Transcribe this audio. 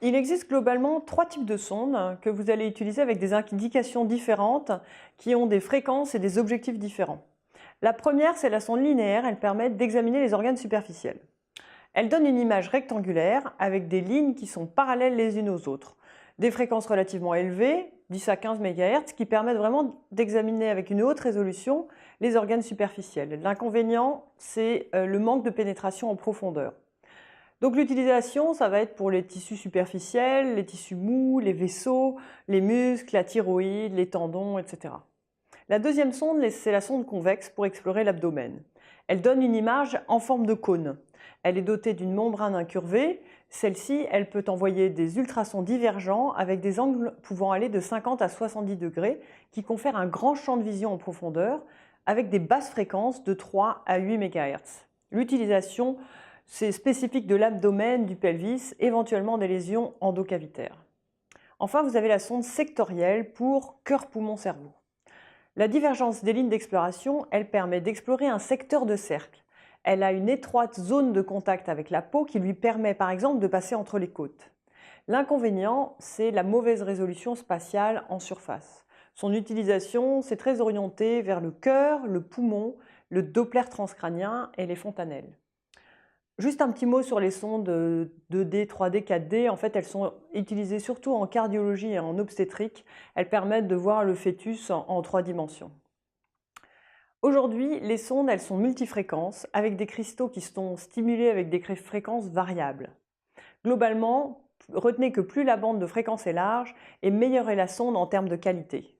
Il existe globalement 3 types de sondes que vous allez utiliser avec des indications différentes qui ont des fréquences et des objectifs différents. La première, c'est la sonde linéaire, elle permet d'examiner les organes superficiels. Elle donne une image rectangulaire avec des lignes qui sont parallèles les unes aux autres. Des fréquences relativement élevées, 10 à 15 MHz, qui permettent vraiment d'examiner avec une haute résolution les organes superficiels. L'inconvénient, c'est le manque de pénétration en profondeur. Donc l'utilisation, ça va être pour les tissus superficiels, les tissus mous, les vaisseaux, les muscles, la thyroïde, les tendons, etc. La deuxième sonde, c'est la sonde convexe pour explorer l'abdomen. Elle donne une image en forme de cône. Elle est dotée d'une membrane incurvée. Celle-ci, elle peut envoyer des ultrasons divergents avec des angles pouvant aller de 50 à 70 degrés qui confèrent un grand champ de vision en profondeur avec des basses fréquences de 3 à 8 MHz. L'utilisation, c'est spécifique de l'abdomen, du pelvis, éventuellement des lésions endocavitaires. Enfin, vous avez la sonde sectorielle pour cœur-poumon-cerveau. La divergence des lignes d'exploration, elle permet d'explorer un secteur de cercle. Elle a une étroite zone de contact avec la peau qui lui permet par exemple de passer entre les côtes. L'inconvénient, c'est la mauvaise résolution spatiale en surface. Son utilisation, c'est très orienté vers le cœur, le poumon, le Doppler transcranien et les fontanelles. Juste un petit mot sur les sondes 2D, 3D, 4D. En fait, elles sont utilisées surtout en cardiologie et en obstétrique. Elles permettent de voir le fœtus en 3 dimensions. Aujourd'hui, les sondes, elles sont multifréquences avec des cristaux qui sont stimulés avec des fréquences variables. Globalement, retenez que plus la bande de fréquence est large et meilleure est la sonde en termes de qualité.